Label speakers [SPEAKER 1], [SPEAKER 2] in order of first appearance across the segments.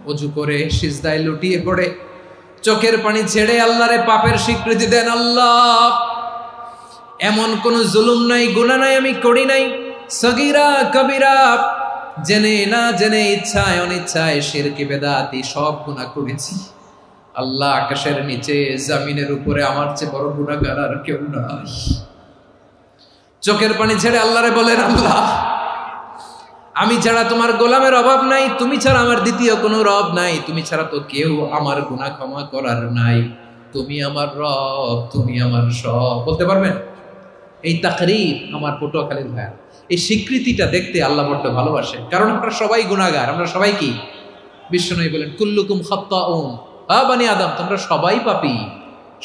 [SPEAKER 1] অজু করে সিজদায় লুটিয়ে পড়ে চোখের পানি ছেড়ে আল্লাহরে পাপের স্বীকৃতি দেন। আল্লাহ, এমন কোন জুলুম নাই, গুনাহ নাই আমি করি নাই, সগীরা কবিরা, জেনে না জেনে, ইচ্ছায় অনিচ্ছায়, শিরকি বেদাতি সব গুনাহ করেছি। আল্লাহ, আকাশের নিচে জমিনের উপরে আমার চেয়ে বড় গুনাহগার আর কেউ নাই। চোখের পানি ছেড়ে আল্লাহরে বলেন, আল্লাহ, আমি ছাড়া তোমার গোলামের অভাব নাই, তুমি ছাড়া আমার দ্বিতীয় কোনো রব নাই, তুমি ছাড়া তো কেউ আমার গুনাহ ক্ষমা করার নাই, তুমি আমার রব, তুমি আমার সব। বলতে পারবেন? এই তাকরীর আমার পটুয়াখালীর ভাইয়া, এই স্বীকৃতিটা দেখতে আল্লাহ বড্ড ভালোবাসে, কারণ আমরা সবাই গুনাহগার। আমরা সবাই কি? বিশ্বনবী বলেন, কুল্লুকুম খাত্তাউন, বানি আদম, তোমরা সবাই পাপী।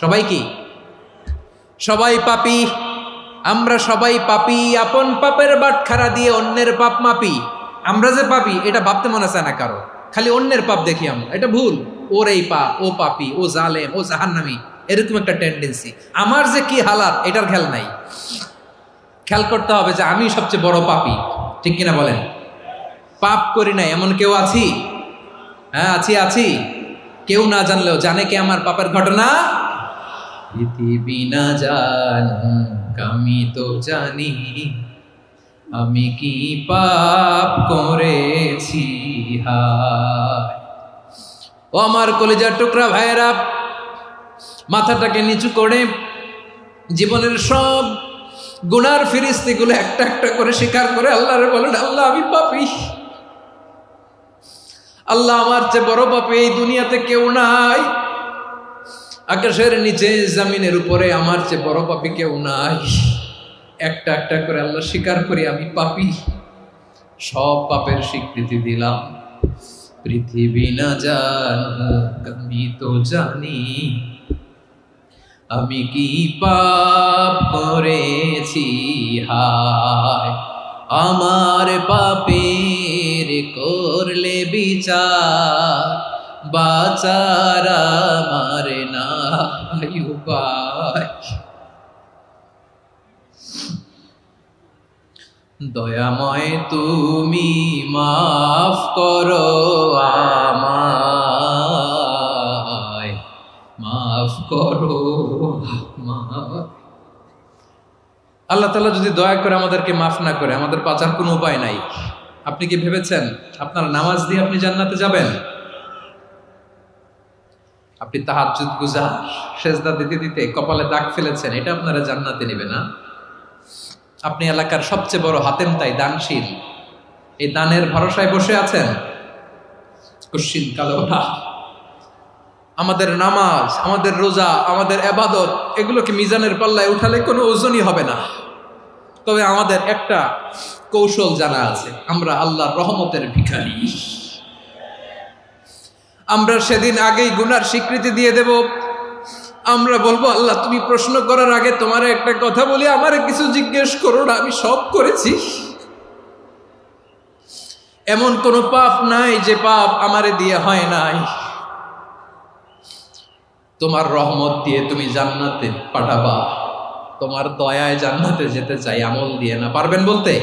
[SPEAKER 1] সবাই কি? সবাই পাপী। আমরা সবাই পাপী। আপন পাপের বাটখারা দিয়ে অন্যের পাপ মাপি। আমরা যে পাপী এটা ভাবতে মনে চায় না কারো, খালি অন্যের পাপ দেখি আমরা। এটা ভুল। ওর এই পাপ, ও পাপী, ও জালেম, ও জাহান্নামী, এরকম একটা টেন্ডেন্সি। আমার যে কি হালাত এটার খেয়াল নাই। খেয়াল করতে হবে যে আমি সবচেয়ে বড় পাপী, ঠিক কিনা বলেন? পাপ করি নাই এমন কেউ আছি? হ্যাঁ, আছি। কেউ না জানলেও জানে কে আমার পাপের ঘটনা? পৃথিবী না জানুক আমি তো জানি, আমি কি পাপ করেছি। হায় ও আমার কলিজার টুকরা ভাইয়েরা, মাথাটাকে নিচু করে জীবনের সব গুনার ফিরিস্তিগুলো একটা একটা করে স্বীকার করে আল্লাহরে বলেন, আল্লাহ, আমি পাপী। আল্লাহ, আমার চেয়ে বড় পাপী এই দুনিয়াতে কেউ নাই। আকাশের নিচে জমিনের উপরে আমার চেয়ে বড় পাপী কেউ নাই। একটা একটা করে আল্লাহ স্বীকার করি আমি পাপী। সব পাপের স্বীকৃতি দিলাম। পৃথিবী না জানুক আমি তো জানি, আমি কি পাপ করেছি। হায় আমার পাপের করলে বিচার, বাঁচার আমার নাই উপায়। দয়াময় তুমি মাফ করো আমায়, মাফ করো আমায়। আল্লাহ তাআলা যদি দয়া করে আমাদেরকে মাফ না করে, আমাদের বাঁচার কোনো উপায় নাই। আপনি কি ভেবেছেন আপনার নামাজ দিয়ে আপনি জান্নাতে যাবেন? আপনি তাহাজ্জুদ গুজার, সেজদা দিতে দিতে কপালে দাগ ফেলেছেন, এটা আপনারা জান্নাতে নেবে না। আপনি এলাকার সবচেয়ে বড় হাতেম তাই, দানশীল, এই দানের ভরসায় বসে আছেন, কুশ্চিন কালে ওঠা। আমাদের নামাজ, আমাদের রোজা, আমাদের ইবাদত, এগুলোকে মিজানের পাল্লায় উঠালে কোনো ওজনই হবে না। তবে আমাদের একটা কৌশল জানা আছে, আমরা আল্লাহর রহমতের ভিখারি। আমরা সেদিন আগেই গুনার স্বীকৃতি দিয়ে দেব। আমরা বলবো, আল্লাহ, তুমি প্রশ্ন করার আগে তোমার একটা কথা বলি, আমারে কিছু জিজ্ঞেস করো না, আমি সব করেছি। এমন কোনো পাপ নাই যে পাপ আমারে দিয়ে হয় নাই। তোমার রহমত দিয়ে তুমি জান্নাতে পাঠাবা, তোমার দয়ায় জান্নাতে যেতে চাই, আমল দিয়ে না। পারবেন বলতে?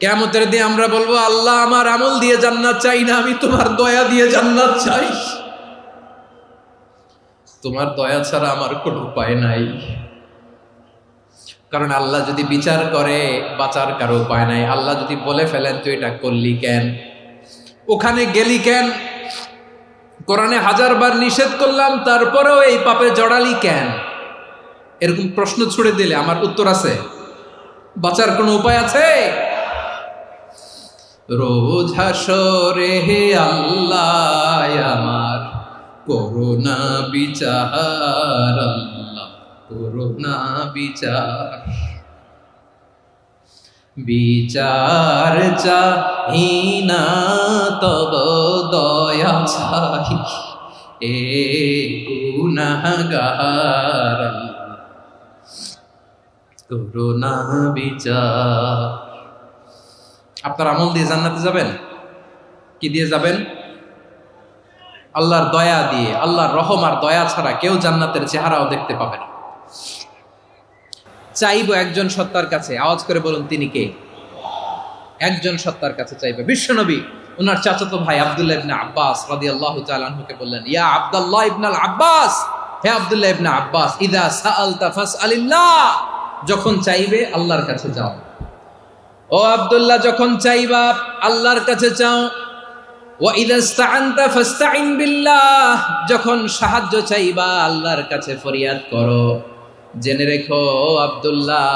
[SPEAKER 1] কিয়ামতের দিন আমরা বলবো, আল্লাহ, আমার আমল দিয়ে জান্নাত চাই না, আমি তোমার দয়া দিয়ে জান্নাত চাই। তোমার দয়া ছাড়া আমার কোনো উপায় নাই। কারণ আল্লাহ যদি বিচার করে, বাঁচার কারো উপায় নাই। আল্লাহ যদি বলে ফেলেন, তুই এটা করলি কেন, ওখানে গেলি কেন, কোরআনে 1000 বার নিষেধ করলাম তারপরেও এই পাপে জড়ালি কেন, এরকম প্রশ্ন ছুড়ে দিলে আমার উত্তর আছে? বাঁচার কোনো উপায় আছে? রোজ হাসরে হে আল্লাহ আমার করুণা বিচার, আল্লাহ করুণা বিচার। বিচার চাহি না তব দয়া চাই, এ গুনাহগার, আল্লাহ করুণা বিচার। আপনার আমল দিয়ে জান্নাতে যাবেন? কি দিয়ে যাবেন? আল্লাহর দয়া দিয়ে। আল্লাহর রহম আর দয়া ছাড়া কেউ জান্নাতের চেহারাও দেখতে পাবে না। চাইবো একজন সত্তার কাছে, আওয়াজ করে বলুন, তিনি কে? একজন সত্তার কাছে চাইবে। বিশ্বনবী ওনার চাচাতো ভাই আব্দুল্লাহ ইবনে আব্বাস রাদিয়াল্লাহু তাআলা আনহুকে বললেন, ইয়া আব্দুল্লাহ ইবনে আব্বাস, হে আব্দুল্লাহ ইবনে আব্বাস, ইযা সাআলতা ফাসআলিল্লাহ, যখন চাইবে আল্লাহর কাছে যাও। ও আব্দুল্লাহ, যখন চাইবা আল্লাহর কাছে চাও। ওয়া ইযা ইসতাআনতা ফাসতাইন বিল্লাহ, যখন সাহায্য চাইবা আল্লাহর কাছে ফরিয়াদ করো। জেনে রেখো ও আব্দুল্লাহ,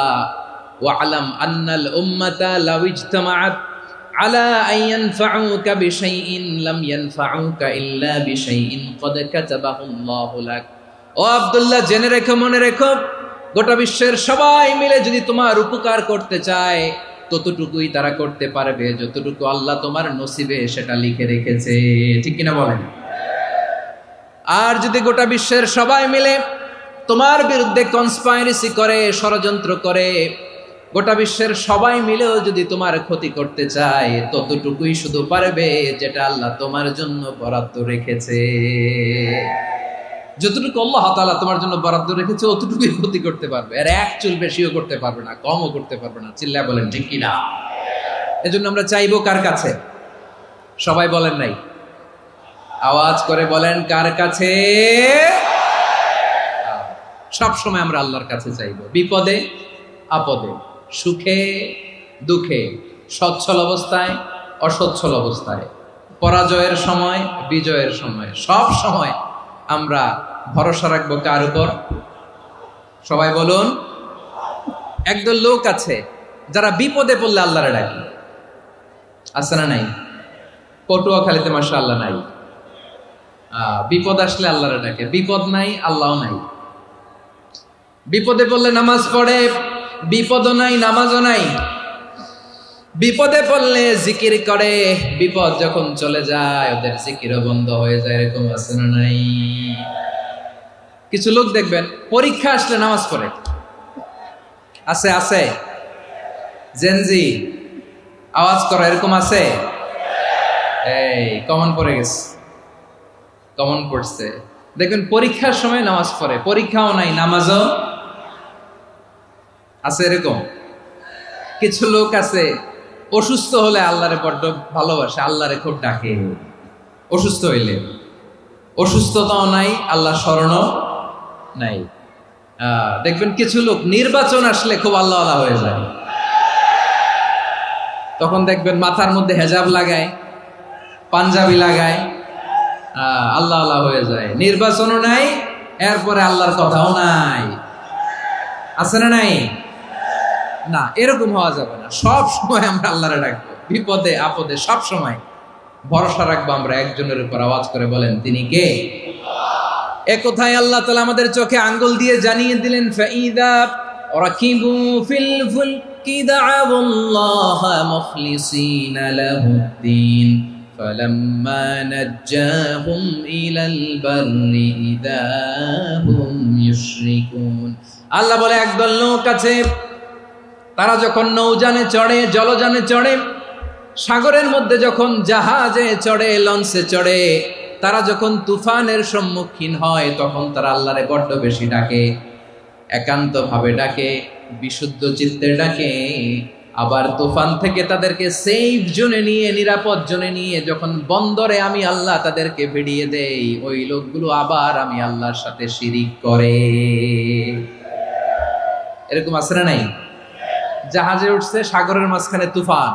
[SPEAKER 1] ওয়া'লাম আন্নাল উম্মাতা লাউ ইজতামাআত আলা আন ইয়ানফাউকা বিশাইইন লাম ইয়ানফাউকা ইল্লা বিশাইইন ক্বাদ কাতাবাহু আল্লাহু লাক। ও আব্দুল্লাহ, জেনে রেখো, মনে রেখো, গোটা বিশ্বের সবাই মিলে যদি তোমার উপকার করতে চায় ততটুকুই তারা করতে পারবে যতটুকু আল্লাহ তোমার নসিবে সেটা লিখে রেখেছে। ঠিক কিনা বলেন? আর যদি গোটা বিশ্বের সবাই মিলে তোমার বিরুদ্ধে কনস্পাইরেসি করে, ষড়যন্ত্র করে, গোটা বিশ্বের সবাই মিলেও যদি তোমার ক্ষতি করতে চায় ততটুকুই শুধু পারবে যেটা আল্লাহ তোমার জন্য বরাদ্দ রেখেছে। যতটুকু আল্লাহ তাআলা তোমার জন্য বরাদ্দ রেখেছে অতটুকুই ক্ষতি করতে পারবে, আর এক চুল বেশিও করতে পারবে না, কমও করতে পারবে না। চিল্লায় বলেন ঠিক কিনা? এজন্য আমরা চাইবো কার কাছে? সবাই বলেন নাই, আওয়াজ করে বলেন কার কাছে? সব সময় আমরা আল্লাহর কাছে চাইবো, বিপদে আপদে, সুখে দুঃখে, সচ্ছল অবস্থায় অসচ্ছল অবস্থায়, পরাজয়ের সময় বিজয়ের সময়, সব সময় আমরা ভরসা রাখবো কার উপর? সবাই বলুন। একদল লোক আছে যারা বিপদে পড়লে আল্লাহরে ডাকে, আছে না নাই? পটুয়াখালীতে মাশাআল্লাহ নাই। বিপদ আসলে আল্লাহরে ডাকে, বিপদ নাই আল্লাহও নাই। বিপদে পড়লে নামাজ পড়ে, বিপদও নাই নামাজও নাই। বিপদে পড়লে জিকির করে, বিপদ যখন চলে যায় ওদের জিকিরও বন্ধ হয়ে যায়। এরকম আছে না নাই? কিছু লোক দেখবেন পরীক্ষা আসলে নামাজ পড়ে, আছে আছে। জেনজি আওয়াজ করো, এরকম আছে? এই কমন পড়ে গেছে, কমন পড়ছে। দেখবেন পরীক্ষার সময় নামাজ পড়ে, পরীক্ষাও নাই নামাজও আছে। এরকম কিছু লোক আছে অসুস্থ হলে আল্লাহরে বড্ড ভালোবাসে, আল্লাহরে খুব ডাকে। অসুস্থ হইলে অসুস্থতাও নাই, আল্লাহ স্মরণও নাই। দেখবেন কিছু লোক নির্বাচন আসলে খুব আল্লাহ হয়ে যায়, তখন দেখবেন মাথার মধ্যে হেজাব লাগায়, পাঞ্জাবি লাগায়, আল্লাহ হয়ে যায়। নির্বাচনও নাই, এরপরে আল্লাহর কথাও নাই। আছে না নাই? না, এরকম হওয়া যাবে না। সব সময় আমরা আল্লাহরে ডাকবো, বিপদে আপদে সব সময় ভরসা রাখবো আমরা একজনের উপর। আওয়াজ করে বলেন তিনি কে? এ কথায় আল্লাহ তাআলা আমাদের চোখে আঙ্গুল দিয়ে জানিয়ে দিলেন, ফাইদা রাকিবু ফিল ফুলকি দা'আউল্লাহ মুখলিসিনা লাহুদ্দিন ফালাম্মা নাজ্জাহুম ইলাল বাররি ইযা হুম ইউশরিকুন। আল্লাহ বলে একদল লোক আছে, তারা যখন নৌযানে চড়ে, জলযানে চড়ে, সাগরের মধ্যে যখন জাহাজে চড়ে, লঞ্চে চড়ে, তারা যখন তুফানের সম্মুখীন হয় তখন তারা আল্লাহরে বড্ড বেশি ডাকে, একান্ত ভাবে ডাকে, বিশুদ্ধ চিত্তে ডাকে। আবার তুফান থেকে তাদেরকে সেফ জোনে নিয়ে, নিরাপদ জোনে নিয়ে যখন বন্দরে আমি আল্লাহ তাদেরকে ভিড়িয়ে দেই, ওই লোকগুলো আবার আমি আল্লাহর সাথে শিরিক করে। এরকম আছে না নাই? জাহাজে উঠছে, সাগরের মাঝখানে তুফান,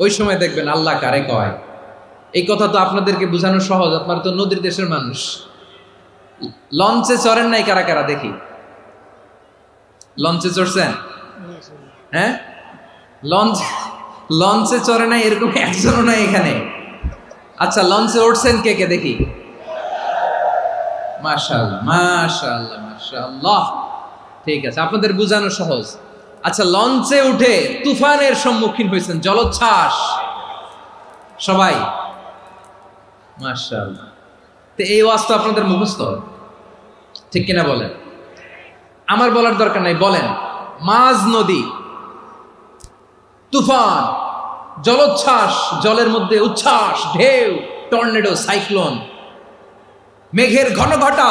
[SPEAKER 1] ওই সময় দেখবেন আল্লাহ কারে কয়। এই কথা তো আপনাদেরকে বোঝানো সহজ, আপনারা তো নদীর দেশের মানুষ। লঞ্চে চড়েন নাই কারা কারা? দেখি, লঞ্চে চড়ছেন? হ্যাঁ, লঞ্চে চড়ে নাই এরকম একজনও নাই এখানে। আচ্ছা, লঞ্চে উঠছেন কে কে? দেখি। মাশাআল্লাহ মাশাআল্লাহ মাশাআল্লাহ, ঠিক আছে, আপনাদের বোঝানো সহজ। আচ্ছা, লঞ্চে উঠে তুফানের সম্মুখীন হয়েছেন, জলোচ্ছ্বাস, সবাই? মাশাআল্লাহ। তো এই ওয়াজ তো আপনাদের মুখস্থ, ঠিক কিনা বলেন? আমার বলার দরকার নাই, বলেন। মাঝ নদী, তুফান, জলোচ্ছ্বাস, জলের মধ্যে উচ্ছ্বাস, ঢেউ, টর্নেডো, সাইক্লোন, মেঘের ঘনঘটা,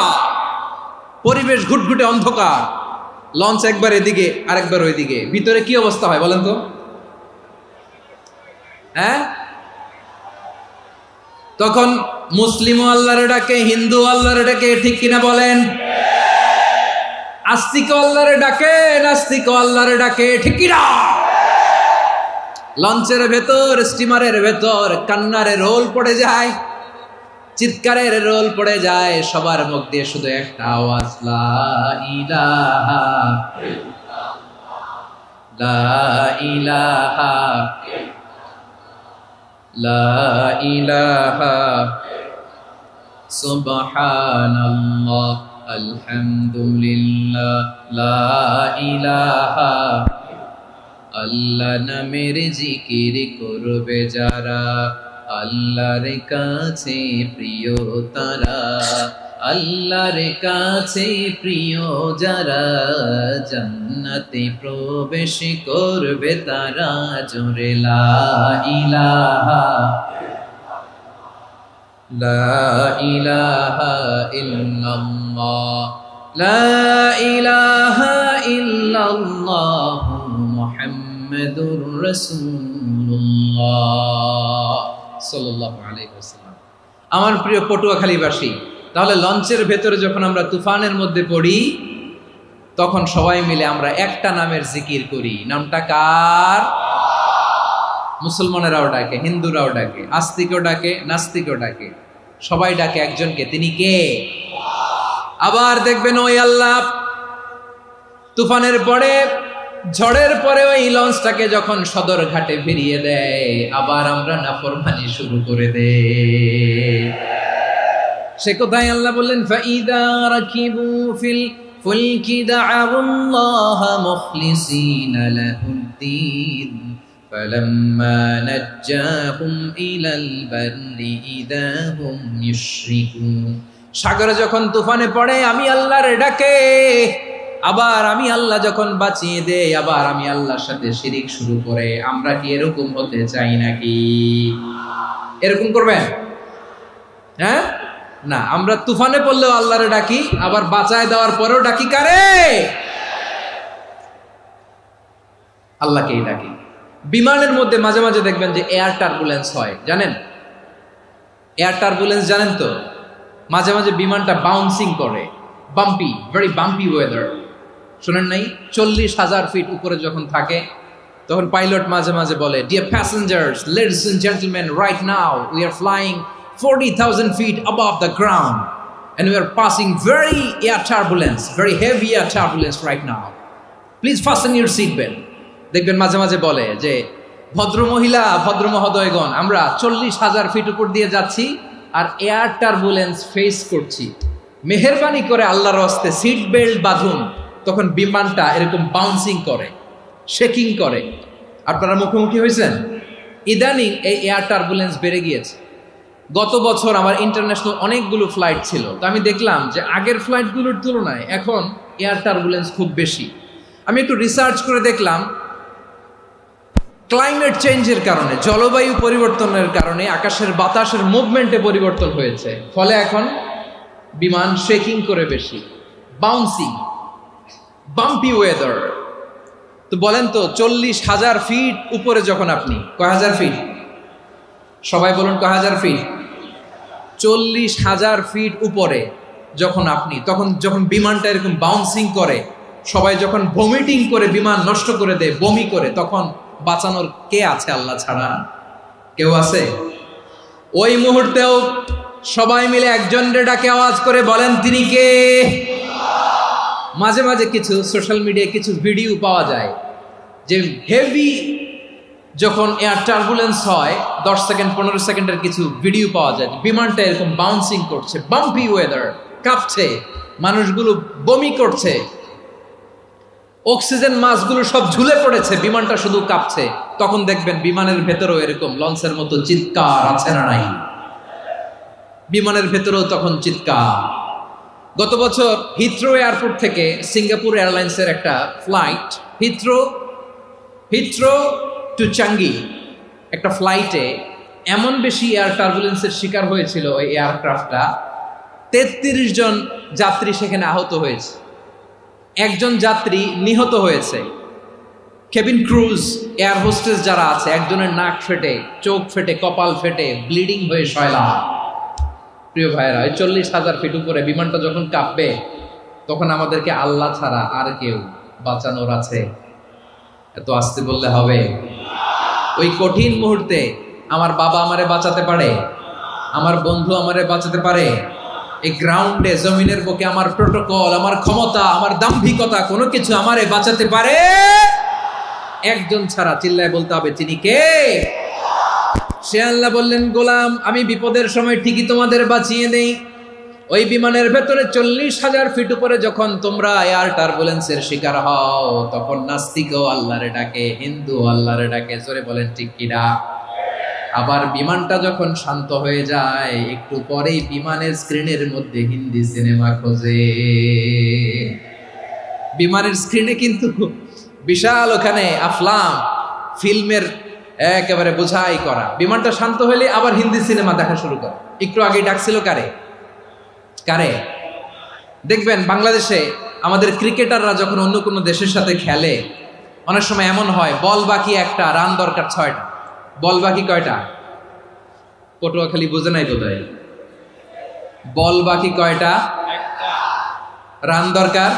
[SPEAKER 1] পরিবেশ ঘুটঘুটে অন্ধকার, লঞ্চ একবার এদিকে আরেকবার ওইদিকে, ভিতরে কি অবস্থা হয় বলেন তো? হ্যাঁ, তখন মুসলিমও আল্লাহরে ডাকে, হিন্দু আল্লাহরে ডাকে, ঠিক কিনা বলেন? আস্তিক আল্লাহরে ডাকে, নাস্তিক আল্লাহরে ডাকে, ঠিক কিনা? লঞ্চের ভেতর, স্টিমারের ভেতর কান্নারে রোল পড়ে যায়, চিৎকারের রোল পড়ে যায়, সবার মুখ দিয়ে শুধু একটা আওয়াজ, লা ইলাহা লা ইলাহা লা ইলাহা সুবহানাল্লাহ আলহামদুলিল্লাহ লা ইলাহা। আল্লাহ নামের জিকির করবে যারা, আল্লাহর কাছে প্রিয় তারা, আল্লাহর কাছে প্রিয় যারা, জান্নাতে প্রবেশ করবে তারা, জোরে লা ইলাহা লা ইলাহা ইল্লাল্লাহ লা ইলাহা ইল্লাল্লাহ মুহাম্মাদুর রাসূলুল্লাহ সাল্লাল্লাহু আলাইহি ওয়াসাল্লাম। আমার প্রিয় পটুয়াখালীবাসী, তাহলে লঞ্চের ভেতরে যখন আমরা তুফানের মধ্যে পড়ি, তখন সবাই মিলে আমরা একটা নামের জিকির করি। নামটা কার? মুসলমানেরাও ডাকে, হিন্দুরাও ডাকে, আস্তিকও ডাকে, নাস্তিকও ডাকে, সবাই ডাকে একজনকে। তিনি কে? আবার দেখবেন ওই আল্লাহ তুফানের পরে, ঝড়ের পরে ওই লঞ্চটাকে যখন সদর ঘাটে ফিরিয়ে দেয়, আবার আমরা নাফরমানি শুরু করে দেই। সে কোথায়? আল্লাহ বললেন, ফাইদা রাকিবু ফিল ফুলকি দা'আউল্লাহ মুখলিসিনা লাহুদ্দিন ফালাম্মা নাজ্জাহুম ইলাল বাররি ইযা হুম ইউশরিকুন। সাগরে যখন তুফানে পড়ে আমি আল্লাহর ডাকে, আবার আমি আল্লাহ যখন বাঁচিয়ে দেই, আবার আমি আল্লাহর সাথে শিরিক শুরু করে। আমরা কি এরকম হতে চাই নাকি? এরকম করবেন? হ্যাঁ না, আমরা তুফানে পড়লেও আল্লাহরে ডাকি, আবার বাঁচায় দেওয়ার পরেও ডাকি কারে? আল্লাহকেই ডাকি। বিমানের মধ্যে মাঝে মাঝে দেখবেন যে এয়ার টার্বুলেন্স হয়, জানেন? এয়ার টার্বুলেন্স জানেন তো? মাঝে মাঝে বিমানটা বাউন্সিং করে, বাম্পি, ভেরি বাম্পি ওয়েদার। শুনেন নাই? 40,000 ফিট উপরে যখন থাকে, তখন পাইলট মাঝে মাঝে বলে, dear passengers, ladies and gentleman, right now we are flying 40,000 feet above the ground and we are passing very air turbulence, very heavy air turbulence right now. Please fasten your seat belt. দেখবেন মাঝে মাঝে বলে যে, ভদ্র মহিলা, ভদ্র মহোদয়গণ, আমরা 40,000 ফিট উপর দিয়ে যাচ্ছি আর এয়ার টার্বুলেন্স ফেস করছি, মেহেরবানি করে আল্লাহর হস্তে সিট বেল্ট বাঁধুন। তখন বিমানটা এরকম বাউন্সিং করে, শেকিং করে। আপনারা মুখোমুখি হয়েছেন? ইদানিং এই এয়ার টার্বুলেন্স বেড়ে গিয়েছে। গত বছর আমার ইন্টারন্যাশনাল অনেকগুলো ফ্লাইট ছিল, তো আমি দেখলাম যে আগের ফ্লাইটগুলোর তুলনায় এখন এয়ার টার্বুলেন্স খুব বেশি। আমি একটু রিসার্চ করে দেখলাম, ক্লাইমেট চেঞ্জের কারণে, জলবায়ু পরিবর্তনের কারণে আকাশের বাতাসের মুভমেন্টে পরিবর্তন হয়েছে, ফলে এখন বিমান শেকিং করে বেশি, বাউন্সিং, বাম্পি ওয়েদার। তো বলেন তো, 40,000 ফিট উপরে যখন আপনি, কয় হাজার ফিট? সবাই বলুন, কয় হাজার ফিট? 40,000 ফিট উপরে যখন আপনি, তখন যখন বিমানটা এরকম বাউন্সিং করে, সবাই যখন ভমিটিং করে বিমান নষ্ট করে দেয়, বমি করে, তখন বাঁচানোর কে আছে আল্লাহ ছাড়া? কেউ আছে? ওই মুহূর্তেও সবাই মিলে একজনের ডাকে আওয়াজ করে বলেন, তিনি কে? মাঝে মাঝে কিছু সোশ্যাল মিডিয়ায় কিছু ভিডিও পাওয়া যায় যে হেভি যখন এয়ার টার্বুলেন্স হয়, 10 সেকেন্ড 15 সেকেন্ডের কিছু ভিডিও পাওয়া যায়, বিমানটা এরকম বাউন্সিং করছে, বাম্পি ওয়েদার, কাঁপছে, মানুষগুলো বমি করছে, অক্সিজেন মাস্কগুলো সব ঝুলে পড়েছে, বিমানটা শুধু কাঁপছে। তখন দেখবেন বিমানের ভেতরেও এরকম লঞ্চের মতো চিৎকার আছে না নাই? বিমানের ভেতরেও তখন চিৎকার। গত বছর হিথ্রো এয়ারপোর্ট থেকে সিঙ্গাপুর এয়ারলাইন্সের একটা ফ্লাইট, হিথ্রো টু চাঙ্গি, একটা ফ্লাইটে এমন বেশি এয়ার টার্বুলেন্সের শিকার হয়েছিল ওই এয়ারক্রাফটটা, 33 জন যাত্রী সেখানে আহত হয়েছে, একজন যাত্রী নিহত হয়েছে। কেবিন ক্রুজ, এয়ার হোস্টেস যারা আছে, একজনের নাক ফেটে, চোখ ফেটে, কপাল ফেটে, ব্লিডিং হয়ে শয়লা। প্রিয় ভাইয়েরা, ওই 40,000 ফিট উপরে বিমানটা যখন কাঁপবে, তখন আমাদেরকে আল্লাহ ছাড়া আর কেউ বাঁচানোর আছে? এত আস্তে বললে হবে? ওই কঠিন মুহূর্তে আমার বাবা আমারে বাঁচাতে পারে, আমার বন্ধু আমারে বাঁচাতে পারে। এই গ্রাউন্ডে, জমিনের বুকে আমার প্রোটোকল, আমার ক্ষমতা, আমার দাম্ভিকতা, কোনো কিছু আমারে বাঁচাতে পারে? একজন ছাড়া, চিল্লায় বলতে হবে, তিনি কে? সে আল্লাহ বললেন, গোলাম আমি বিপদের সময় ঠিকই তোমাদের বাঁচিয়ে নেই। ওই বিমানের ভেতরে 40,000 ফিট উপরে যখন তোমরা এয়ার টার্বুলেন্সের শিকার হও, তখন নাস্তিকও আল্লাহরে ডাকে, হিন্দু আল্লাহরে ডাকে। জোরে বলেন ঠিক কিনা? আবার বিমানটা যখন শান্ত হয়ে যায়, একটু পরেই বিমানের স্ক্রিনের মধ্যে হিন্দি সিনেমা খোঁজে। বিমানের স্ক্রিনে কিন্তু বিশাল ওখানে আফলাম ফিল্মের একেবারে বোঝাই করা। বিমানটা শান্ত হলে আবার হিন্দি সিনেমা দেখা শুরু করে। একটু আগে ডাকছিল কারে? কারে? দেখবেন বাংলাদেশে আমাদের ক্রিকেটাররা যখন অন্য কোনো দেশের সাথে খেলে, অনেক সময় এমন হয়, বল বাকি একটা, রান দরকার 6টা। বল বাকি কয়টা? পটুয়াখালী বুঝে নাই বোধহয়। বল বাকি কয়টা? রান দরকার।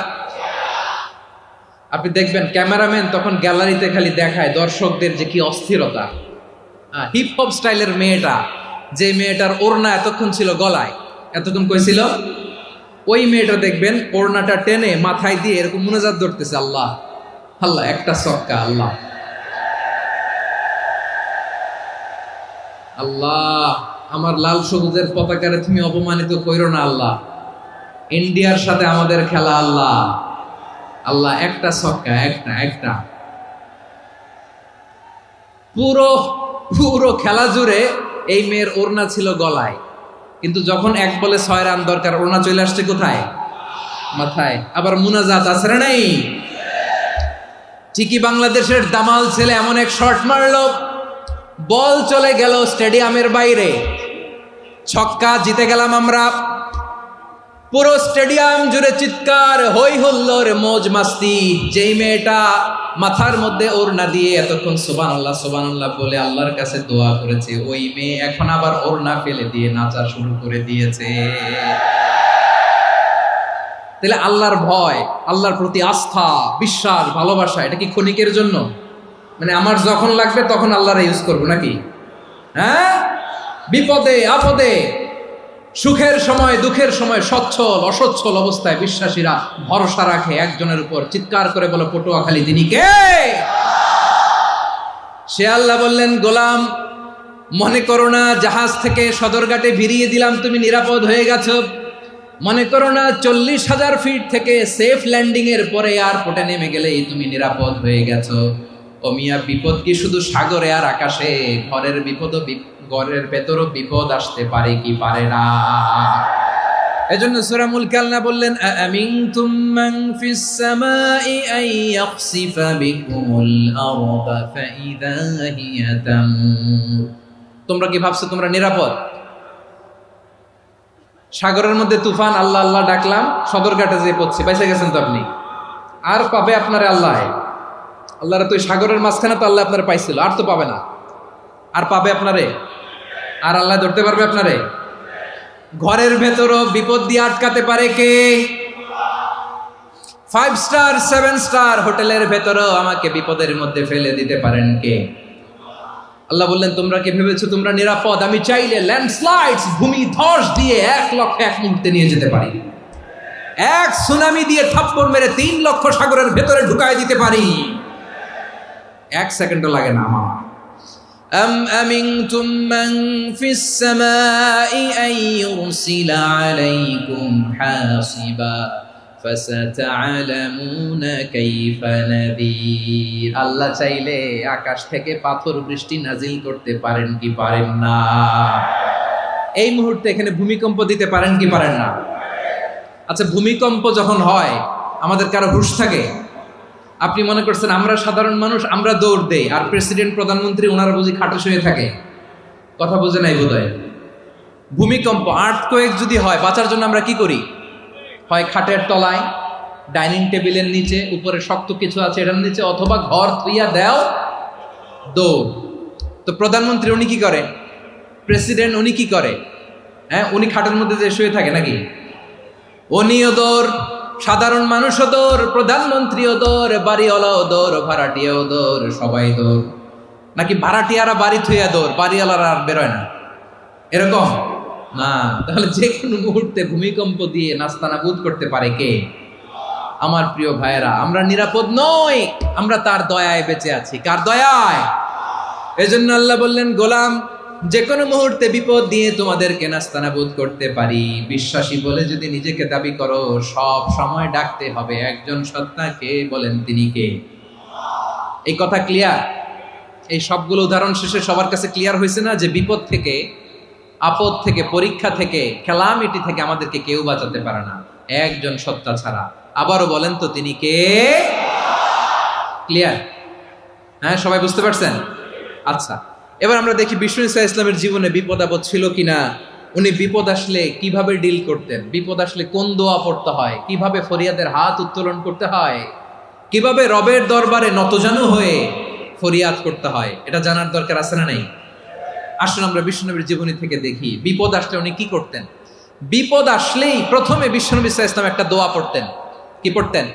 [SPEAKER 1] আপনি দেখবেন ক্যামেরাম্যান তখন গ্যালারিতে খালি দেখায় দর্শকদের যে কি অস্থিরতা। হিপ হপ স্টাইলের মেয়েটা, যে মেয়েটার ওড়না এতক্ষণ ছিল গলায়, এতক্ষণ কইছিল, ওই মেয়েটা দেখবেন ওড়নাটা টেনে মাথায় দিয়ে এরকম মুনাজাত ধরতেছে, আল্লাহ আল্লাহ, একটা ছক্কা, আল্লাহ আল্লাহ, আমার লাল সবুজের পতাকারে তুমি অপমানিত কইরো না আল্লাহ, ইন্ডিয়ার সাথে আমাদের খেলা আল্লাহ আল্লাহ, একটা ছক্কা, একটা। পুরো পুরো খেলা জুড়ে এই মেয়ের ওড়না ছিল গলায়, কিন্তু যখন 1 বলে 6 রান দরকার, ওড়না চলে আসছে কোথায়? মাথায়। আবার মুনাজাত আছে না নাই? ঠিকই বাংলাদেশের দামাল ছেলে এমন এক শট মারলো, বল চলে গেল স্টেডিয়ামের বাইরে, ছক্কা, জিতে গেলাম আমরা। পুরো স্টেডিয়াম জুড়ে চিৎকার, হই হুল্লোড়, মৌজ মাস্তি। যেই মেয়েটা মাথার মধ্যে ওড়না দিয়ে এতক্ষণ সুবহানাল্লাহ সুবহানাল্লাহ বলে আল্লাহর কাছে দোয়া করেছে, ওই মেয়ে এখন আবার ওড়না ফেলে দিয়ে নাচা শুরু করে দিয়েছে। তাহলে আল্লাহর ভয়, আল্লাহর প্রতি আস্থা, বিশ্বাস, ভালোবাসা, এটা কি ক্ষণিকের জন্য? মানে আমার যখন লাগবে তখন আল্লাহর ইউজ করবো নাকি? হ্যাঁ, বিপদে আপদে, সুখের সময় দুঃখের সময়, সচ্ছল অসচ্ছল অবস্থায় বিশ্বাসীরা ভরসা রাখে একজনের উপর। চিৎকার করে বলো, পটুয়াখালী তিনি কে? সে আল্লাহ বললেন, গোলাম মনে করো না জাহাজ থেকে সদরঘাটে ভিড়িয়ে দিলাম, তুমি নিরাপদ হয়ে গেছো। মনে করো না 40,000 ফিট থেকে সেফ ল্যান্ডিং এর পরে এয়ারপোর্টে নেমে গেলেই তুমি নিরাপদ হয়ে গেছো। ও মিয়া, বিপদ কি শুধু সাগরে আর আকাশে? ঘরের বিপদও, ঘরের ভেতরও বিপদ আসতে পারে কি পারে না? এজন্য সূরা মুলক আল্লাহ বললেন, আমিনতুম মান ফিস সামাই আন ইয়াখসিফা বিকুমুল আরদা ফাইদা হিয়া তামুর। তোমরা কি ভাবছো তোমরা নিরাপদ? সাগরের মধ্যে তুফান, আল্লাহ আল্লাহ ডাকলাম, সদরঘাটে যেয়ে পড়ছে, বেঁচে গেছেন তো আপনি। আর পাবে আপনারে আল্লাহ? আল্লাহরা তো সাগরের মাঝখানে তো আল্লাহ আপনারা পাইছিল, আর তো পাবে না। আর পাবে আপনারে? আর আল্লাহ ধরতে পারবে আপনারে? ঘরের ভেতরও বিপদ দিয়ে আটকাতে পারে কে? 5 স্টার 7 স্টার হোটেলের ভেতরও আমাকে বিপদের মধ্যে ফেলে দিতে পারেন কে? আল্লাহ বললেন, তোমরা কি ভেবেছো তোমরা নিরাপদ? আমি চাইলে ল্যান্ডস্লাইডস, ভূমি ধস দিয়ে 1 লক্ষ 1 মুহূর্তে নিয়ে যেতে পারি। 1 সুনামি দিয়ে থাপ্পড় মেরে 3 লক্ষ সাগরের ভেতরে ঢুকায় দিতে পারি। 1 সেকেন্ডও লাগে না আমার। আমিনতুম মান ফিস সামাই আন ইউরসিলা আলাইকুম হাসিবা ফাসাতা'লামুনা কাইফা নাযীর। আল্লাহ চাইলে আকাশ থেকে পাথর বৃষ্টি নাজিল করতে পারেন কি পারেন না? এই মুহূর্তে এখানে ভূমিকম্প দিতে পারেন কি পারেন না? আচ্ছা, ভূমিকম্প যখন হয় আমাদের কারো হুঁশ থাকে? আপনি মনে করছেন আমরা সাধারণ মানুষ, আমরা দৌড় দেই, আর প্রেসিডেন্ট প্রধানমন্ত্রী ওনারা বুঝি খাটে শুয়ে থাকে? কথা বুঝে নাই বোধহয়। ভূমিকম্প, আর্থকোয়েক যদি হয়, বাঁচার জন্য আমরা কি করি? হয় খাটের তলায়, ডাইনিং টেবিলের নিচে, উপরে শক্ত কিছু আছে এটার নিচে, অথবা ঘর থুইয়া দেও দৌড়। তো প্রধানমন্ত্রী উনি কি করে, প্রেসিডেন্ট উনি কি করে? হ্যাঁ, উনি খাটের মধ্যে যে শুয়ে থাকে নাকি? উনিও দৌড়, সাধারণ মানুষও দৌড়, প্রধানমন্ত্রীও দৌড়, বাড়িওয়ালাও দৌড়, ভাড়াটিয়াও দৌড়, সবাই দৌড়। নাকি ভাড়াটিয়ারা বাড়ি থুইয়া দৌড়, বাড়িওয়ালারা আর বেরোয় না, এরকম না? তাহলে যে কোনো মুহূর্তে ভূমিকম্প দিয়ে নাস্তানাবুদ করতে পারে কে? আমার প্রিয় ভাইয়েরা, আমরা নিরাপদ নই, আমরা তার দয়ায় বেঁচে আছি। কার দয়ায়? এজন্য আল্লাহ বললেন, গোলাম যে কোনো মুহূর্তে বিপদ দিয়ে তোমাদেরকে নাস্তানাবুদ করতে পারি। বিশ্বাসী বলে যদি নিজেকে দাবি করো, সব সময় ডাকতে হবে একজন সত্তাকে। বলেন তিনি কে? এই কথা ক্লিয়ার? এই সবগুলো উদাহরণ শেষে সবার কাছে ক্লিয়ার হয়েছে না যে বিপদ থেকে, আপদ থেকে, পরীক্ষা থেকে, ক্যালামিটি থেকে আমাদেরকে কেউ বাঁচাতে পারে না একজন সত্তা ছাড়া। আবারও বলেন তো তিনি কে? ক্লিয়ার? হ্যাঁ, সবাই বুঝতে পারছেন? আচ্ছা, এবার আমরা দেখি বিষ্ণু ইসা ইসলামের জীবনে বিপদ আপদ ছিল কিনা। উনি বিপদ আসলে কিভাবে ডিল করতেন, বিপদ আসলে কোন দোয়া পড়তে হয়, কিভাবে ফরিয়াদের হাত উত্তোলন করতে হয়, কিভাবে রবের দরবারে নতজানু হয়ে ফরিয়াদ করতে হয়, এটা জানার দরকার আছে না নাই? আসুন আমরা বিষ্ণুনবীর জীবনী থেকে দেখি বিপদ আসলে উনি কি করতেন। বিপদ আসলেই প্রথমে বিষ্ণুনবী সাল্লাল্লাহু আলাইহি ওয়াসাল্লাম একটা দোয়া পড়তেন। কি পড়তেন?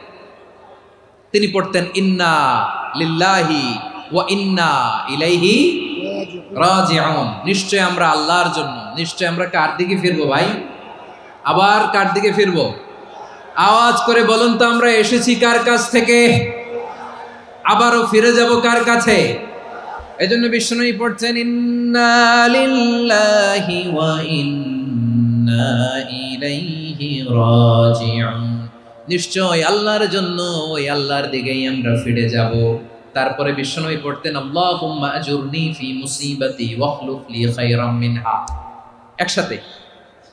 [SPEAKER 1] তিনি পড়তেন, ইন্না লিল্লাহি ওয়া ইন্না ইলাইহি রাজিউন। নিশ্চয় আমরা আল্লাহর জন্য, নিশ্চয় আমরা কার দিকে ফিরবো ভাই? আবার কার দিকে ফিরবো? আওয়াজ করে বলুন তো, আমরা এসেছি কার কাছ থেকে, আবারও ফিরে যাব কার কাছে? এজন্য বিষ্ণুই পড়ছেন, ইন্না লিল্লাহি ওয়া ইন্না ইলাইহি রাজিউন। নিশ্চয় আল্লাহর জন্য, ওই আল্লাহর দিকেই আমরা ফিরে যাব। তারপরে বিষ্ণুই পড়তেন, আল্লাহুম্মা আজুরনি ফি মুসিবাতি ওয়াখলুফ লি খায়রাম মিনহা। একসাথে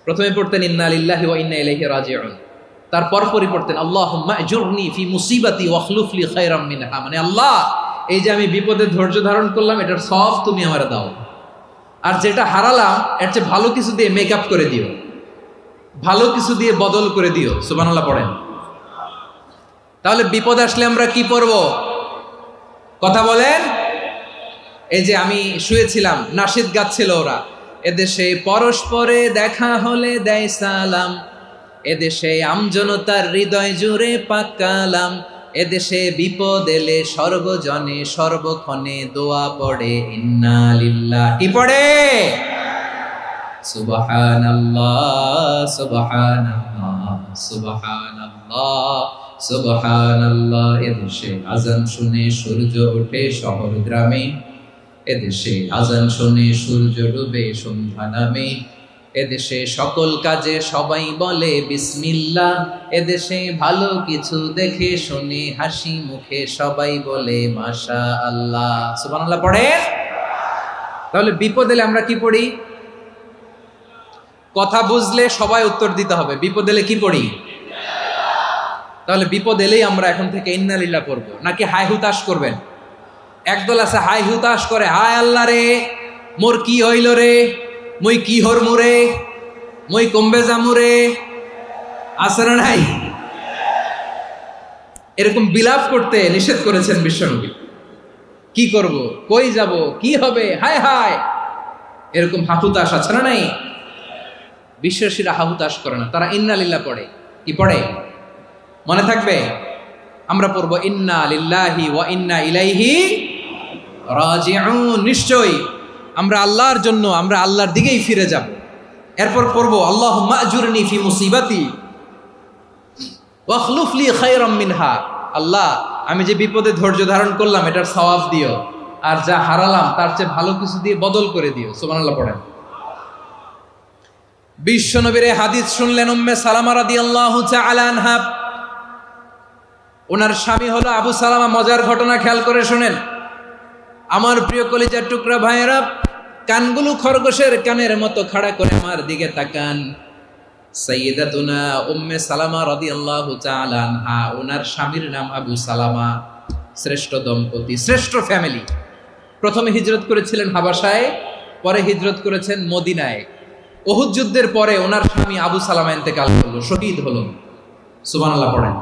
[SPEAKER 1] প্রথমে পড়তেন ইন্না লিল্লাহি ওয়া ইন্না ইলাইহি রাজিউন, তারপর পরে পড়তেন আল্লাহুম্মা আজুরনি ফি মুসিবাতি ওয়াখলুফ লি খায়রাম মিনহা। মানে আল্লাহ, এই যে আমি বিপদে ধৈর্য ধারণ করলাম, এটার সব তুমি আমার দাও, আর যেটা হারালাম এর চেয়ে ভালো কিছু দিয়ে মেকআপ করে দিও, ভালো কিছু দিয়ে বদল করে দিও। সুবহানাল্লাহ পড়েন। তাহলে বিপদ আসলে আমরা কি পড়ব? কথা বলেন। এই যে আমি শুয়েছিলাম, নাশিদ গাচ্ছিল ওরা, এদেশে পরস্পরে দেখা হলে দেয় সালাম, এদেশে আমজনতার হৃদয় জুড়ে পাকালাম, এদেশে বিপদ এলে সর্বজনে সর্বক্ষণে দোয়া পড়ে ইন্না লিল্লাহ। কি পড়ে? সুবহানাল্লাহ সুবহানাল্লাহ সুবহানাল্লাহ সুবহানাল্লাহ। এদেশে আজান শুনে সূর্য ওঠে শহর গ্রামে, এদেশে আজান শুনে সূর্য ডুবে সন্ধ্যা নামে, এদেশে সকল কাজে সবাই বলে বিসমিল্লাহ, এদেশে ভালো কিছু দেখে শুনে হাসি মুখে সবাই বলে মাশাআল্লাহ। সুবহানাল্লাহ পড়েন। তাহলে বিপদ এলে আমরা কি পড়ি? কথা বুঝলে সবাই উত্তর দিতে হবে, বিপদ এলে কি পড়ি? তাহলে বিপদ এলেই আমরা এখন থেকে ইন্না লিল্লাহ পড়বো, নাকি হাই হুতাশ করবেন? একদল আছে হাই হুতাশ করে, হায় আল্লাহ রে মোর কি হইল রে, মই কি হরমু রে, মই কমবে জামু রে, আছে না নাই? এরকম বিলাপ করতে নিষেধ করেছেন বিশ্বনবী। কি করব, কই যাব, কি হবে, হায় হায়, এরকম হাহুতাশ আছে না নাই? বিশ্বাসীরা হাহুতাশ করে না, তারা ইন্না লিল্লাহ পড়ে। কি পড়ে? মনে থাকবে? আমরা পড়বো ইন্না লিল্লাহি ওয়া ইন্না ইলাইহি রাজিউন। নিশ্চয়ই আমরা আল্লাহর জন্য, আমরা আল্লাহর দিকেই ফিরে যাব। এরপর পড়বো আল্লাহুম্মা আজুরনি ফি মুসিবাতি ওয়াখলুফ লি খায়রাম মিনহা। আল্লাহ, আমি যে বিপদে ধৈর্য ধারণ করলাম এটার সওয়াব দিও, আর যা হারালাম তার চেয়ে ভালো কিছু দিয়ে বদল করে দিও। সুবহানাল্লাহ পড়েন। বিশ্বনবীর হাদিস শুনলেন উম্মে সালামা রাদিয়াল্লাহু তাআলা আনহা। ওনার স্বামী হলো আবু সালামা। মজার ঘটনা খেয়াল করে শুনেন আমার প্রিয় কলিজার টুকরা ভাইয়েরা। কানগুলো খরগোশের কানের মতো খাড়া করে আমার দিকে তাকান। সাইয়্যিদাতুনা উম্মে সালামা রাদিয়াল্লাহু তাআলা আনহা, ওনার স্বামীর নাম আবু সালামা। শ্রেষ্ঠ দম্পতি, শ্রেষ্ঠ ফ্যামিলি। প্রথমে হিজরত করেছিলেন হাবাসায়, পরে হিজরত করেছেন মদিনায়। উহুদ যুদ্ধের পরে ওনার স্বামী আবু সালামা ইন্তেকাল করলো, শহীদ হলো। সুবহানাল্লাহ পড়েন।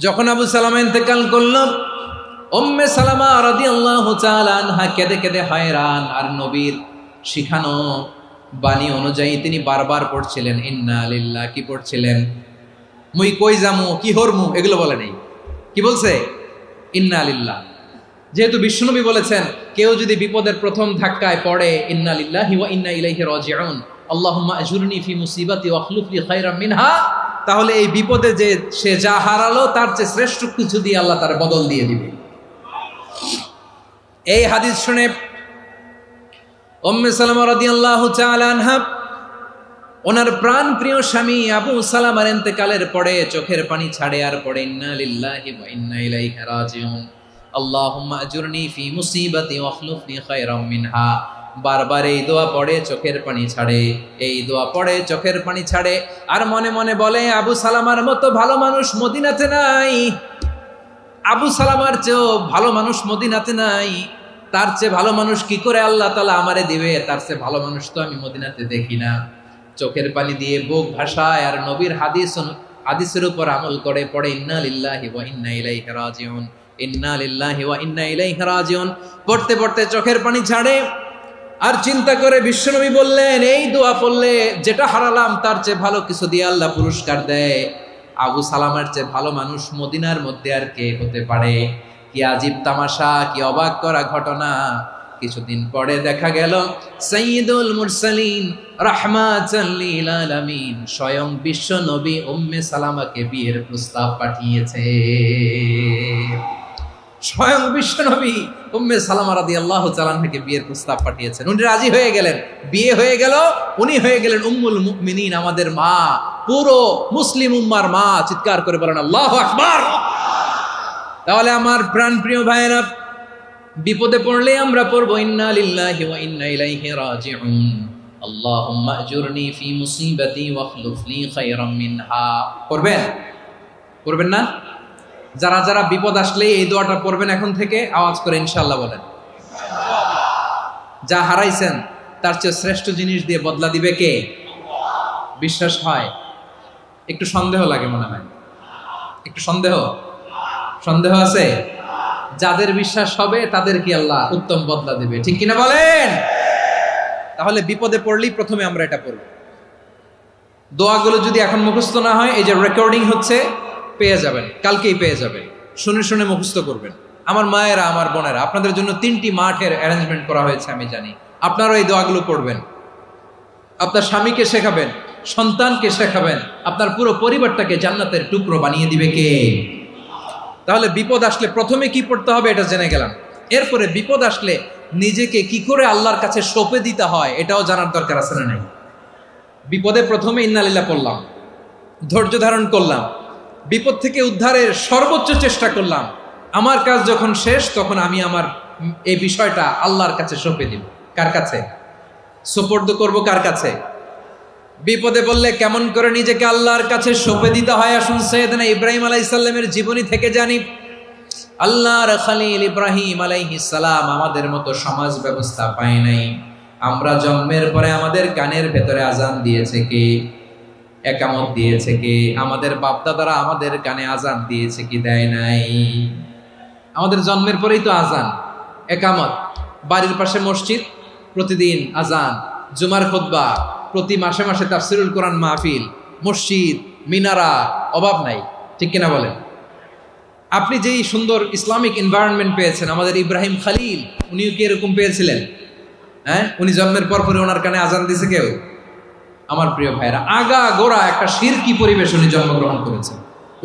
[SPEAKER 1] যখন আবু সালামা ইন্তেকাল করল, উম্মে সালামা রাদিয়াল্লাহু তাআলা আনহা কেঁদে কেঁদে হয়রান। আর নবীর শিখানো বাণী অনুযায়ী তিনি বারবার পড়ছিলেন ইন্না লিল্লাহ। কি পড়ছিলেন? মুই কই যামু, কি হরমু, এগুলো বলে নেই। কি বলছে? ইন্না লিল্লাহ। যেহেতু বিশ্বনবী বলেছেন কেউ যদি বিপদের প্রথম ধাক্কায় পড়ে ইন্না লিল্লাহি ওয়া ইন্না ইলাইহি রাজিউন, আল্লাহুম্মা আজুরনি ফি মুসিবাতি ওয়া আখলুফ লি খায়রাম মিনহা, তাহলে এই বিপদে যে সে যা হারালো তার চেয়ে শ্রেষ্ঠ কিছু দিয়ে আল্লাহ তার বদল দিয়ে দিবে। এই হাদিস শুনে উম্মে সালামা রাদিয়াল্লাহু তাআলা আনহা ওনার প্রাণ প্রিয় স্বামী আবু সালামার ইন্তেকালের পরে চোখের পানি ছাড়ে আর পড়ে ইন্না লিল্লাহি ওয়া ইন্না ইলাইহি রাজিউন, আল্লাহুম্মা আজুরনি ফি মুসিবাতি ওয়া আখলুফনি খায়রাম মিনহা। বারবার এই দোয়া পড়ে চোখের পানি ছাড়ে, এই দোয়া পড়ে চোখের পানি ছাড়ে, আর মনে মনে বলে আবু সালামার মতো ভালো মানুষ মদিনাতে নাই, আবু সালামার চেয়েও ভালো মানুষ মদিনাতে নাই, তার চেয়ে ভালো মানুষ কি করে আল্লাহ তাআলা আমারে দিবে, তার চেয়ে ভালো মানুষ তো আমি মদিনাতে দেখি না। চোখের পানি দিয়ে বুক ভাসায় আর নবীর হাদিসের উপর আমল করে পড়ে ইন্না লিল্লাহি ওয়া ইন্না ইলাইহি রাজিউন, ইন্না লিল্লাহি ওয়া ইন্না ইলাইহি রাজিউন। পড়তে পড়তে চোখের পানি ছাড়ে আর চিন্তা করে বিশ্বনবী বললেন এই দোয়া পড়লে যেটা হারালাম তার চেয়ে ভালো কিছু দিয়ে আল্লাহ পুরস্কার দেয়। আবু সালামার চেয়ে ভালো মানুষ মদিনার মধ্যে আর কে হতে পারে? কি আজীব তামাশা, কি অবাক করা ঘটনা। কিছুদিন পরে দেখা গেল সাইয়্যিদুল মুরসালিন রাহমাতাল লিল আলামিন স্বয়ং বিশ্ব নবী উম্মে সালামাকে বিয়ের প্রস্তাব পাঠিয়েছে। স্বয়ং বিশ্ব নবী উম্মে সালামা রাদিয়াল্লাহু তাআলা আনহাকে বিয়ের প্রস্তাব পাঠিয়েছেন। উনি রাজি হয়ে গেলেন, বিয়ে হয়ে গেল, উনি হয়ে গেলেন উম্মুল মুমিনিন, আমাদের মা, পুরো মুসলিম উম্মার মা। চিৎকার করে বলেন আল্লাহু আকবার। তাহলে আমার প্রাণপ্রিয় ভাইয়েরা, বিপদে পড়লে আমরা পড়ব ইন্না লিল্লাহি ওয়া ইন্না ইলাইহি রাজিউন, আল্লাহুম্মা আজুরনি ফি মুসিবাতি ওয়া আখলুফ লি খায়রাম মিনহা। পড়বেন? পড়বেন না? যারা যারা বিপদ আসলে এই দোয়াটা পড়বেন এখন থেকে আওয়াজ করে ইনশাআল্লাহ বলেন। যা হারাইছেন তার চেয়ে শ্রেষ্ঠ জিনিস দিয়ে বদলা দিবে কে? বিশ্বাস হয়? একটু সন্দেহ লাগে মনে হয়, একটু সন্দেহ আছে? যাদের বিশ্বাস হবে তাদের কি আল্লাহ উত্তম বদলা দিবে, ঠিক কিনা বলেন? তাহলে বিপদে পড়লেই প্রথমে আমরা এটা পড়ব। দোয়াগুলো যদি এখন মুখস্থ না হয়, এই যে রেকর্ডিং হচ্ছে, পেয়ে যাবেন, কালকেই পেয়ে যাবেন। শুনে শুনে মুখস্থ করবেন। আমার মায়েরা, আমার বোনেরা, আপনাদের জন্য 3টি মাঠের অ্যারেঞ্জমেন্ট করা হয়েছে, আমি জানি। আপনারাও এই দোয়াগুলো পড়বেন, আপনার স্বামীকে শেখাবেন, সন্তানকে শেখাবেন, আপনার পুরো পরিবারটাকে জান্নাতের টুকরো বানিয়ে দিবে কে? তাহলে বিপদ আসলে প্রথমে কি পড়তে হবে এটা জেনে গেলাম। এরপরে বিপদ আসলে নিজেকে কি করে আল্লাহর কাছে সঁপে দিতে হয় এটাও জানার দরকার আছে না নাই? বিপদে প্রথমে ইন্না লিল্লাহ পড়লাম, ধৈর্য ধারণ করলাম, বিপদ থেকে উদ্ধারের সর্বোচ্চ চেষ্টা করলাম। আমার কাজ যখন শেষ তখন আমি আমার এই বিষয়টা আল্লাহর কাছে সঁপে দিব। কার কাছে সুপর্দ করব? কার কাছে? বিপদে বললে কেমন করে নিজেকে আল্লাহর কাছে সঁপে দিতে হয় আসুন সাইয়েদনা ইব্রাহিম আলাইহিস সালামের জীবনী থেকে জানি। আল্লাহর খলিল ইব্রাহিম আলাইহিস সালাম আমাদের মতো সমাজ ব্যবস্থা পায় নাই। আমরা জন্মের পরে আমাদের কানের ভেতরে আজান দিয়েছে কে? একামত দিয়েছে কে? আমাদের বাপদাদারা আমাদের কানে আজান দিয়েছে কি? দেয় নাই। আমাদের জন্মের পরেই তো আজান, একামত, বাড়ির পাশে মসজিদ, প্রতিদিন আজান, জুমার খুতবা, প্রতি মাসে মাসে তাফসিরুল কোরআন মাহফিল, মসজিদ, মিনারা, অভাব নাই, ঠিক কিনা বলেন? আপনি যেই সুন্দর ইসলামিক এনভায়রনমেন্ট পেয়েছেন, আমাদের ইব্রাহিম খলিল উনিও কি এরকম পেয়েছিলেন? হ্যাঁ, উনি জন্মের পর পরে ওনার কানে আজান দিয়েছে কেউ? আমার প্রিয় ভাইরা, আগা গোড়া একটা শিরকি পরিবেশ উনি জন্মগ্রহণ করেছেন।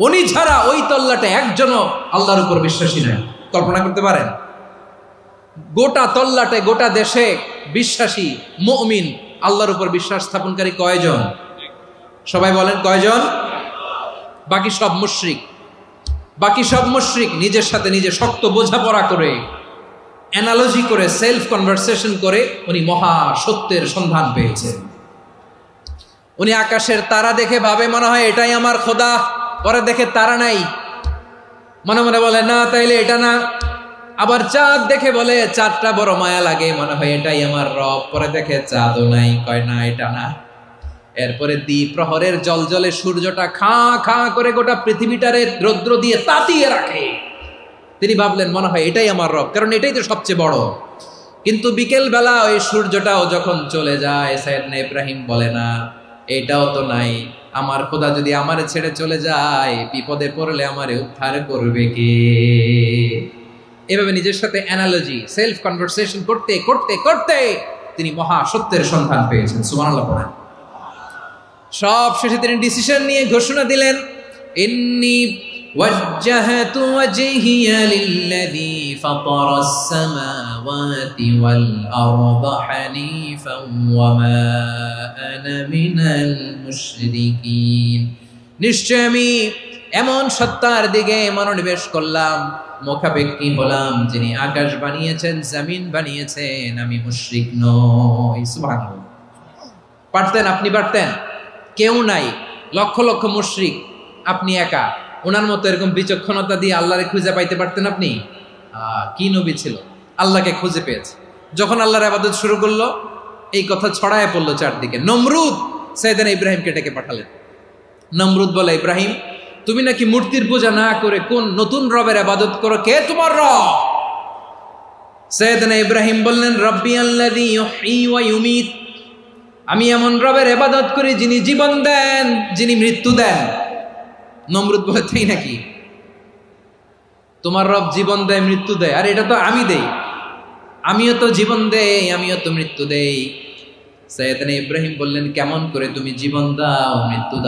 [SPEAKER 1] উনি ছাড়া ওই তল্লাটে একজনও আল্লাহর উপর বিশ্বাসী নয়। কল্পনা করতে পারেন? গোটা তল্লাটে, গোটা দেশে বিশ্বাসী মুমিন, আল্লাহর উপর বিশ্বাস স্থাপনকারী কয়জন? সবাই বলেন কয়জন? বাকি সব মুশরিক। বাকি সব মুশরিক নিজের সাথে নিজে শক্ত বোঝাপড়া করে, অ্যানালজি করে, সেলফ কনভারসেশন করে উনি মহা সত্যের সন্ধান পেয়েছেন। উনি আকাশের তারা দেখে ভাবে মনে হয় এটাই আমার খোদা, পরে দেখে তারা নাই, মনে মনে বলে না তাইলে এটা না। আবার চাঁদ দেখে বলে চাঁদটা বড় মায়া লাগে, মনে হয় এটাই আমার রব, পরে দেখে চাঁদও নাই, কয় না এটা না। এরপরে দ্বিপ্রহরের জলজলে সূর্যটা খা খা করে গোটা পৃথিবীটারে রৌদ্র দিয়ে তাতিয়ে রাখে। তিনি ভাবলেন মনে হয় এটাই আমার রব, কারণ এটাই তো সবচেয়ে বড়। কিন্তু বিকেল বেলা ওই সূর্যটাও যখন চলে যায়, সাইয়েদনা ইব্রাহিম বলে না এটাও তো নাই, আমার খোদা যদি আমারে ছেড়ে চলে যায়, বিপদে পড়লে আমারে উদ্ধার করবে কে? এভাবে নিজের সাথে অ্যানালজি, সেলফ কনভারসেশন করতে করতে করতে তিনি মহা সত্যের সন্ধান পেয়েছেন। সুবহানাল্লাহ পড়েন। সব শেষে তিনি ডিসিশন নিয়ে ঘোষণা দিলেন, ইন্নী ওয়াজ্জাহতু ওয়াজহিয়া লিল্লাযী ফাতারাস সামাওয়াতি ওয়াল আরদা হানিফান ওয়া মা আনা মিনাল মুশরিকিন। নিশ্চয় আমি এমন সত্তার দিকে মনোনিবেশ করলাম, মুখাপেক্ষী হলাম, যিনি আকাশ বানিয়েছেন, জমিন বানিয়েছেন, আমি মুশরিক নই। সুবহানাল্লাহ। পারতেন, আপনি পারতেন? কেউ নাই, লক্ষ লক্ষ মুশরিক, আপনি একা। ওনার মতো এরকম বিচক্ষণতা দিয়ে আল্লাহরে খুঁজে পাইতে পারতেন আপনি? কি নবী ছিল, আল্লাহকে খুঁজে পেয়েছে। যখন আল্লাহর ইবাদত শুরু করলো, এই কথা ছড়ায় পড়লো চারদিকে। নমরুদ সাইয়েদনা ইব্রাহিমকে ডেকে পাঠালেন। নমরুদ বলে, ইব্রাহিম তুমি নাকি মূর্তির পূজা না করে কোন নতুন রবের ইবাদত করো, কে তোমার রব? সাইয়েদনা ইব্রাহিম বললেন, রব্বি আল্লাযী ইউহয়ী ওয়া ইউমীত, আমি এমন রবের ইবাদত করি যিনি জীবন দেন, যিনি মৃত্যু দেন। নমরুদ বলে, তাই নাকি? তোমার রব জীবন দেয়, মৃত্যু দেয়, আর এটা তো আমি দেই, আমিও তো জীবন দেই, আমিও তো মৃত্যু দেই। সাইয়েদনা ইব্রাহিম বললেন, কেমন করে তুমি জীবন দাও, মৃত্যু দাও?